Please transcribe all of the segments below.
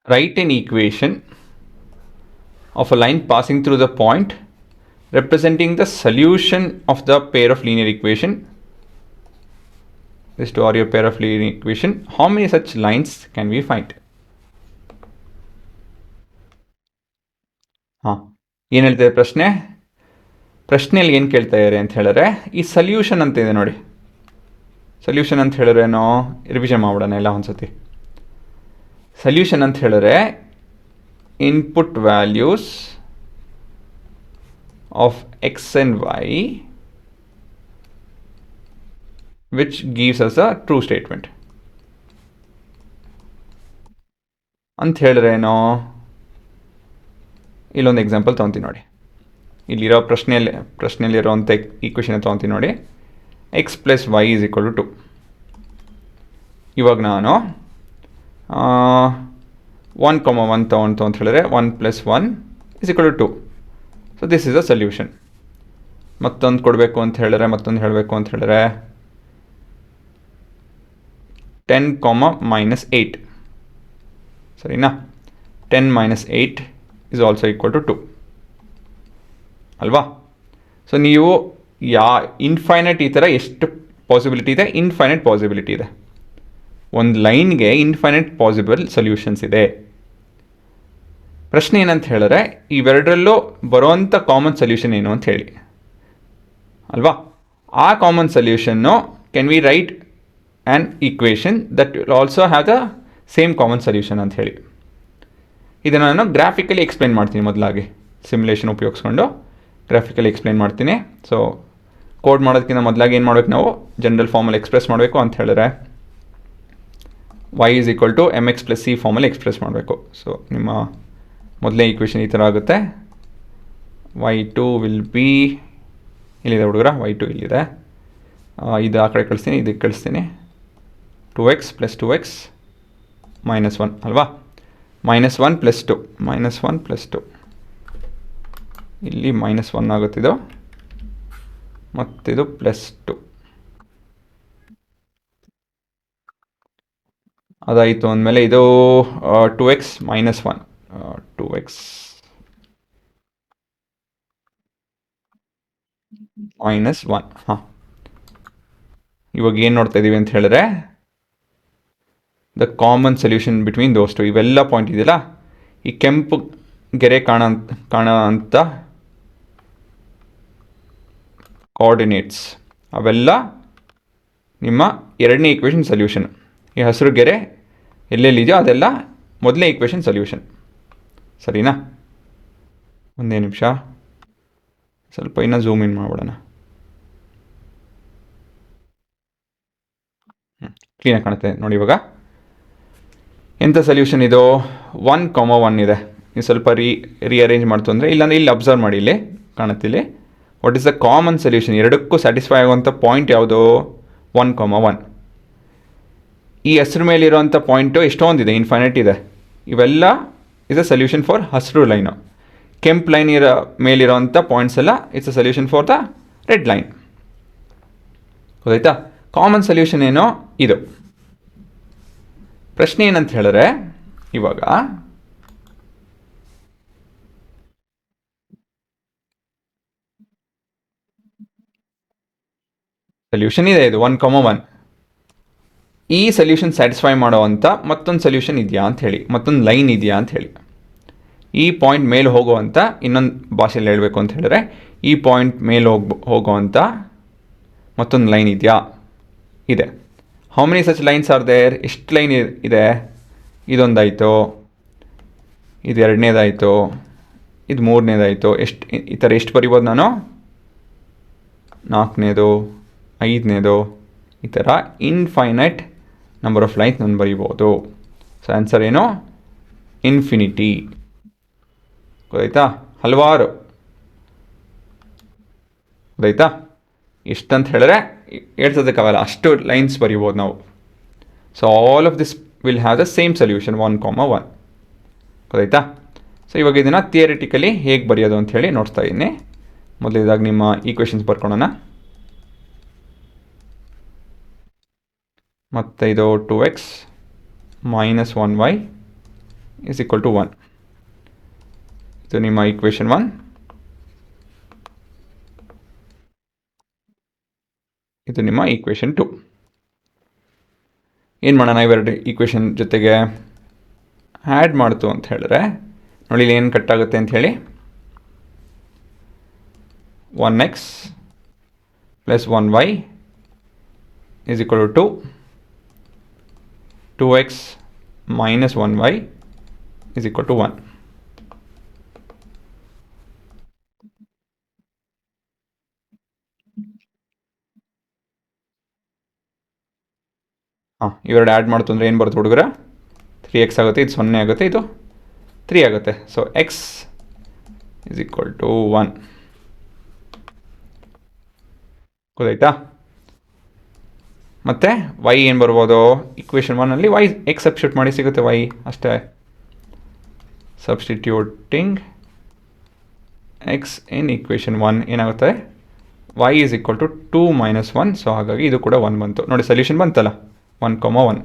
Write an equation of a line passing through the point representing the solution of the pair of linear equation. This to are your pair of linear equation. How many such lines can we find? ಏನು ಹೇಳ್ತಾರೆ ಪ್ರಶ್ನೆಯಲ್ಲಿ ಏನು ಕೇಳ್ತಾ ಇದ್ದಾರೆ ಅಂತ ಹೇಳಿದ್ರೆ ಈ solution ಅಂತ ಇದೆ ನೋಡಿ. ಸಲ್ಯೂಷನ್ ಅಂತ ಹೇಳಿದ್ರೇನೋ ರಿವಿಷನ್ ಮಾಡ್ಬಿಡೋಣ ಎಲ್ಲ ಒಂದ್ಸತಿ. ಸಲ್ಯೂಷನ್ ಅಂತ ಹೇಳಿದ್ರೆ input values of X and Y which gives us a true statement ಅಂತ ಹೇಳಿದ್ರೇನೋ. ಇಲ್ಲೊಂದು ಎಕ್ಸಾಂಪಲ್ ತೊಗೊತೀನಿ ನೋಡಿ. ಇಲ್ಲಿರೋ ಪ್ರಶ್ನೆಯಲ್ಲಿರೋಂಥ ಈಕ್ವೇಷನ್ ತೊಗೊತೀನಿ ನೋಡಿ. X plus Y is equal to 2. ಇವಾಗ ನಾನು 1,1 ತೊಗೊಂತು ಅಂತ ಹೇಳಿದ್ರೆ 1 + 1 is equal to 2. So this is a solution. ಮತ್ತೊಂದು ಕೊಡಬೇಕು ಅಂತ ಹೇಳಿದ್ರೆ ಹೇಳಬೇಕು ಅಂತ ಹೇಳಿದ್ರೆ 10, -8 ಸರಿನಾ. 10 - 8 ಈಸ್ ಆಲ್ಸೋ ಈಕ್ವಲ್ ಟು 2 ಅಲ್ವಾ. ಸೊ ನೀವು ಇನ್ಫೈನೈಟ್ ಈ ಥರ ಎಷ್ಟು ಪಾಸಿಬಿಲಿಟಿ ಇದೆ? ಇನ್ಫೈನೈಟ್ ಪಾಸಿಬಿಲಿಟಿ ಇದೆ. ಒಂದು ಲೈನ್ಗೆ ಇನ್ಫೈನೈಟ್ ಪಾಸಿಬಲ್ ಸೊಲ್ಯೂಷನ್ಸ್ ಇದೆ. ಪ್ರಶ್ನೆ ಏನಂತ ಹೇಳಿದ್ರೆ ಇವೆರಡರಲ್ಲೂ ಬರುವಂಥ ಕಾಮನ್ ಸೊಲ್ಯೂಷನ್ ಏನು ಅಂತ ಹೇಳಿ ಅಲ್ವಾ. ಆ common ಸೊಲ್ಯೂಷನ್ನು can we right an equation that will also have the same common solution ಅಂತ ಹೇಳಿ. ಇದನ್ನು ನಾನು ಗ್ರಾಫಿಕಲಿ ಎಕ್ಸ್ಪ್ಲೈನ್ ಮಾಡ್ತೀನಿ. ಮೊದಲಾಗಿ ಸಿಮ್ಯುಲೇಷನ್ ಉಪಯೋಗಿಸ್ಕೊಂಡು ಗ್ರಾಫಿಕಲಿ ಎಕ್ಸ್ಪ್ಲೈನ್ ಮಾಡ್ತೀನಿ. ಸೊ ಕೋಡ್ ಮಾಡೋದಕ್ಕಿಂತ ಮೊದಲಾಗಿ ಏನು ಮಾಡಬೇಕು, ನಾವು ಜನರಲ್ ಫಾರ್ಮಲ್ಲಿ ಎಕ್ಸ್ಪ್ರೆಸ್ ಮಾಡಬೇಕು ಅಂತ ಹೇಳಿದ್ರೆ y is equal to mx + c ಫಾರ್ಮಲ್ಲಿ ಎಕ್ಸ್ಪ್ರೆಸ್ ಮಾಡಬೇಕು. ಸೊ ನಿಮ್ಮ ಮೊದಲೇ ಈಕ್ವೇಷನ್ ಈ ಥರ ಆಗುತ್ತೆ. y2 ವಿಲ್ ಬಿ ಇಲ್ಲಿದೆ ಹುಡುಗರ, y2 ಇಲ್ಲಿದೆ. ಇದು ಆ ಕಡೆ ಕಳಿಸ್ತೀನಿ, ಇದಕ್ಕೆ ಕಳಿಸ್ತೀನಿ. 2x + 2x - 1 ಅಲ್ವಾ. -1 + 2 -1 + 2 ಇಲ್ಲಿ -1 ಆಗುತ್ತಿದ್ದು ಮತ್ತಿದು +2 ಅದಾಯಿತು ಅಂದಮೇಲೆ ಇದು 2x - 1 2x - 1. ಇವಾಗ ಏನು ನೋಡ್ತಾ ಇದ್ದೀವಿ ಅಂತ ಹೇಳಿದ್ರೆ the common solution between those two. ಇವೆಲ್ಲ ಪಾಯಿಂಟ್ ಇದೆಯಲ್ಲ, ಈ ಕೆಂಪು ಗೆರೆ ಕಾಣೋಂಥ ಕೋಆರ್ಡಿನೇಟ್ಸ್ ಅವೆಲ್ಲ ನಿಮ್ಮ ಎರಡನೇ ಈಕ್ವೇಷನ್ ಸೊಲ್ಯೂಷನ್. ಈ ಹಸಿರು ಗೆರೆ ಎಲ್ಲೆಲ್ಲಿದೆಯೋ ಅದೆಲ್ಲ ಮೊದಲನೇ ಈಕ್ವೇಷನ್ ಸೊಲ್ಯೂಷನ್. ಸರಿನಾ? ಒಂದೇ ನಿಮಿಷ, ಸ್ವಲ್ಪ ಇನ್ನೂ ಝೂಮ್ ಇನ್ ಮಾಡ್ಬಿಡೋಣ. ಕ್ಲೀನಾಗಿ ಕಾಣುತ್ತೆ ನೋಡಿ. ಇವಾಗ ಎಂಥ ಸೊಲ್ಯೂಷನ್ ಇದು? 1,1 ಇದೆ. ಇದು ಸ್ವಲ್ಪ ರೀಅರೇಂಜ್ ಮಾಡ್ತು ಅಂದರೆ, ಇಲ್ಲಾಂದರೆ ಇಲ್ಲಿ ಅಬ್ಸರ್ವ್ ಮಾಡಿ, ಇಲ್ಲಿ ಕಾಣುತ್ತಿಲ್ಲಿ what is the common solution. ಎರಡಕ್ಕೂ ಸ್ಯಾಟಿಸ್ಫೈ ಆಗುವಂಥ ಪಾಯಿಂಟ್ ಯಾವುದು? 1,1. ಈ ಹಸಿರು ಮೇಲಿರುವಂಥ ಪಾಯಿಂಟು ಎಷ್ಟೊಂದಿದೆ, ಇನ್ಫೈನೈಟ್ ಇದೆ. ಇವೆಲ್ಲ ಇಸ್ ಅ ಸೊಲ್ಯೂಷನ್ ಫಾರ್ ಹಸಿರು ಲೈನು. ಕೆಂಪು ಲೈನ್ ಮೇಲಿರೋವಂಥ ಪಾಯಿಂಟ್ಸ್ ಎಲ್ಲ it's a solution for the red line. ಗೊತ್ತಾಯ್ತಾ? ಕಾಮನ್ ಸೊಲ್ಯೂಷನ್ ಏನೋ ಇದು. ಪ್ರಶ್ನೆ ಏನಂತ ಹೇಳಿದ್ರೆ ಇವಾಗ ಸೊಲ್ಯೂಷನ್ ಇದೆ, ಇದು 1,1. ಈ ಸೊಲ್ಯೂಷನ್ ಸ್ಯಾಟಿಸ್ಫೈ ಮಾಡೋವಂಥ ಮತ್ತೊಂದು ಸೊಲ್ಯೂಷನ್ ಇದೆಯಾ ಅಂತ ಹೇಳಿ, ಮತ್ತೊಂದು ಲೈನ್ ಇದೆಯಾ ಅಂತ ಹೇಳಿ. ಈ ಪಾಯಿಂಟ್ ಮೇಲೆ ಹೋಗುವಂಥ, ಇನ್ನೊಂದು ಭಾಷೆಯಲ್ಲಿ ಹೇಳಬೇಕು ಅಂತ ಹೇಳಿದ್ರೆ ಈ ಪಾಯಿಂಟ್ ಮೇಲೆ ಹೋಗುವಂಥ ಮತ್ತೊಂದು ಲೈನ್ ಇದೆಯಾ? ಇದೆ. How many such lines are there? ಎಷ್ಟು ಲೈನ್ ಇದೆ? ಇದೊಂದಾಯಿತು, ಇದು ಎರಡನೇದಾಯಿತು, ಇದು ಮೂರನೇದಾಯಿತು. ಎಷ್ಟು ಈ ಥರ ಎಷ್ಟು ಬರಿಬೋದು ನಾನು? ನಾಲ್ಕನೇದು, ಐದನೇದು, ಈ ಥರ ಇನ್ಫೈನೈಟ್ ನಂಬರ್ ಆಫ್ ಲೈನ್ಸ್ ನಾನು ಬರಿಬೋದು. ಸೊ ಆನ್ಸರ್ ಏನು? ಇನ್ಫಿನಿಟಿ. ಗೊತ್ತಾಯ್ತಾ? ಹಲವಾರು. ಗೊತ್ತಾಯ್ತಾ? ಎಷ್ಟಂತ ಹೇಳಿದ್ರೆ ಹೇಳ್ಸೋದಕ್ಕಾಗಲ್ಲ, ಅಷ್ಟು ಲೈನ್ಸ್ ಬರಿಬೋದು ನಾವು. So all of this will have the same solution 1,1. ಗೊತ್ತಾಯ್ತಾ? ಸೊ ಇವಾಗ ಇದನ್ನು ಥಿಯರಿಟಿಕಲಿ ಹೇಗೆ ಬರೆಯೋದು ಅಂತ ಹೇಳಿ ನೋಡ್ತಾ ಇದ್ದೀನಿ. ಮೊದಲಿದಾಗ ನಿಮ್ಮ ಈಕ್ವೇಷನ್ಸ್ ಬರ್ಕೊಳ್ಳೋಣ. ಮತ್ತು ಇದು 2x - 1y is equal to 1. ಇದು ನಿಮ್ಮ ಈಕ್ವೇಷನ್ 1. ಇದು ನಿಮ್ಮ ಈಕ್ವೇಷನ್ 2. ಏನು ಮಾಡೋಣ, ಇವೆರಡು ಈಕ್ವೇಷನ್ ಜೊತೆಗೆ ಆ್ಯಡ್ ಮಾಡ್ತು ಅಂತ ಹೇಳಿದ್ರೆ ನೋಡಿ ಇಲ್ಲಿ ಏನು ಕಟ್ಟಾಗುತ್ತೆ ಅಂತ ಹೇಳಿ, 1x plus 1y is equal to 2x minus 1y is equal to 1. ಇವೆರಡು ಆ್ಯಡ್ ಮಾಡ್ತು ಅಂದರೆ ಏನು ಬರುತ್ತೆ ಹುಡುಗರ, 3x ಆಗುತ್ತೆ, ಇದು 0 ಆಗುತ್ತೆ, ಇದು 3 ಆಗುತ್ತೆ. So x is equal to 1. ಗೊತ್ತಾಯ್ತಾ? ಮತ್ತು y ಏನು ಬರ್ಬೋದು, ಈಕ್ವೇಷನ್ 1ಅಲ್ಲಿ y x ಸಬ್ಸ್ಟಿಟ್ಯೂಟ್ ಮಾಡಿ ಸಿಗುತ್ತೆ y ಅಷ್ಟೇ. ಸಬ್ಸ್ಟಿಟ್ಯೂಟಿಂಗ್ x ಇನ್ ಈಕ್ವೇಷನ್ 1 ಏನಾಗುತ್ತೆ, y is equal to 2 minus 1. So ಹಾಗಾಗಿ ಇದು ಕೂಡ 1 ಬಂತು. ನೋಡಿ ಸೊಲ್ಯೂಷನ್ ಬಂತಲ್ಲ, 1,1.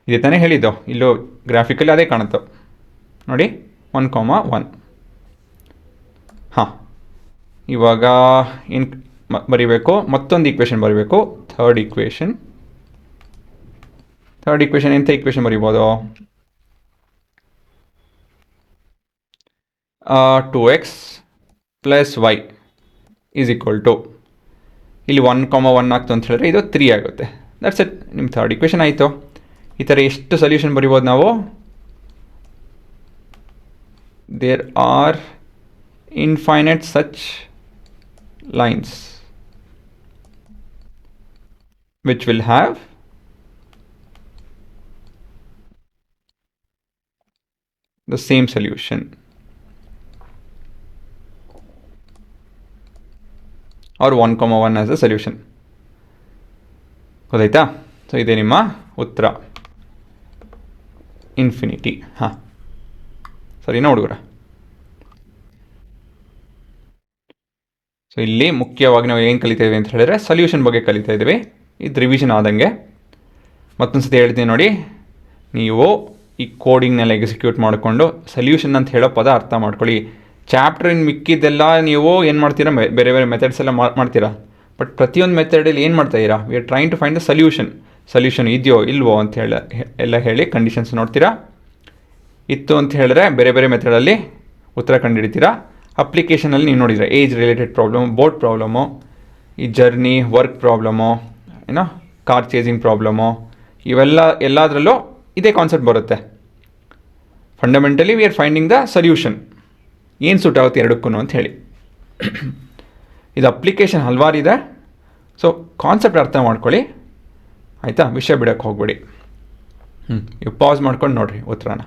ಇದೇ ತಾನೇ ಹೇಳಿದ್ದು, ಇಲ್ಲೂ ಗ್ರಾಫಿಕಲ್ಲಿ ಅದೇ ಕಾಣುತ್ತೆ ನೋಡಿ, 1,1. ಹಾಂ, ಇವಾಗ ಏನು ಬರೀಬೇಕು, ಮತ್ತೊಂದು ಈಕ್ವೇಷನ್ ಬರೀಬೇಕು, ಥರ್ಡ್ ಈಕ್ವೇಷನ್ ಎಂಥ ಈಕ್ವೇಷನ್ ಬರೀಬೋದು, 2x plus y is equal to, ಇಲ್ಲಿ 1,1 ಆಗ್ತು ಅಂತ ಹೇಳಿದ್ರೆ ಇದು 3 ಆಗುತ್ತೆ. ದಟ್ಸ್ ಇಟ್, ನಿಮ್ಮ ಥರ್ಡ್ ಈಕ್ವೇಷನ್ ಆಯಿತು. ಈ ಥರ ಎಷ್ಟು ಸೊಲ್ಯೂಷನ್ ಬರಿಬೋದು ನಾವು, there are infinite such lines which will have the same solution or 1,1 as a solution. ಗೊತ್ತಾಯ್ತಾ? ಸೊ ಇದೇ ನಿಮ್ಮ ಉತ್ತರ, ಇನ್ಫಿನಿಟಿ. ಹಾಂ, ಸರಿನಾ ಹುಡುಗರ? ಸೊ ಇಲ್ಲಿ ಮುಖ್ಯವಾಗಿ ನಾವು ಏನು ಕಲಿತಾ ಇದ್ದೀವಿ ಅಂತ ಹೇಳಿದ್ರೆ ಸೊಲ್ಯೂಷನ್ ಬಗ್ಗೆ ಕಲಿತಾ ಇದ್ದೀವಿ. ಇದು ರಿವಿಷನ್ ಆದಂಗೆ ಮತ್ತೊಂದು ಸತಿ ಹೇಳ್ತೀನಿ ನೋಡಿ, ನೀವು ಈ ಕೋಡಿಂಗ್ನೆಲ್ಲ ಎಕ್ಸಿಕ್ಯೂಟ್ ಮಾಡಿಕೊಂಡು ಸೊಲ್ಯೂಷನ್ ಅಂತ ಹೇಳೋ ಪದ ಅರ್ಥ ಮಾಡ್ಕೊಳ್ಳಿ. ಚಾಪ್ಟ್ರಿನ ಮಿಕ್ಕಿದ್ದೆಲ್ಲ ನೀವು ಏನು ಮಾಡ್ತೀರಾ, ಬೇರೆ ಬೇರೆ ಮೆಥಡ್ಸ್ ಎಲ್ಲ ಮಾಡ್ತೀರಾ. ಬಟ್ ಪ್ರತಿಯೊಂದು ಮೆಥಡಲ್ಲಿ ಏನು ಮಾಡ್ತಾಯಿರಾ, we are trying to find the solution ಇದೆಯೋ ಇಲ್ವೋ ಅಂತ ಹೇಳಿ ಕಂಡೀಷನ್ಸ್ ನೋಡ್ತೀರಾ. ಇತ್ತು ಅಂತ ಹೇಳಿದ್ರೆ ಬೇರೆ ಬೇರೆ ಮೆಥಡಲ್ಲಿ ಉತ್ತರ ಕಂಡುಹಿಡಿತೀರಾ. ಅಪ್ಲಿಕೇಶನಲ್ಲಿ ನೀವು ನೋಡಿದರೆ age related problem, board problem, ಈ ಜರ್ನಿ ವರ್ಕ್ ಪ್ರಾಬ್ಲಮು, ಏನೋ ಕಾರ್ ಚೇಸಿಂಗ್ ಪ್ರಾಬ್ಲಮು, ಇವೆಲ್ಲ ಎಲ್ಲದರಲ್ಲೂ ಇದೇ ಕಾನ್ಸೆಪ್ಟ್ ಬರುತ್ತೆ. Fundamentally we are finding the solution, ಏನು ಸೂಟ್ ಆಗುತ್ತೆ ಎರಡಕ್ಕೂ ಅಂತ ಹೇಳಿ. ಇದು ಅಪ್ಲಿಕೇಶನ್ ಹಲವಾರಿದೆ. ಸೊ ಕಾನ್ಸೆಪ್ಟ್ ಅರ್ಥ ಮಾಡ್ಕೊಳ್ಳಿ, ಆಯಿತಾ? ವಿಷಯ ಬಿಡೋಕ್ಕೆ ಹೋಗ್ಬೇಡಿ. ಇವು ಪಾಸ್ ಮಾಡ್ಕೊಂಡು ನೋಡಿರಿ ಉತ್ತರನ.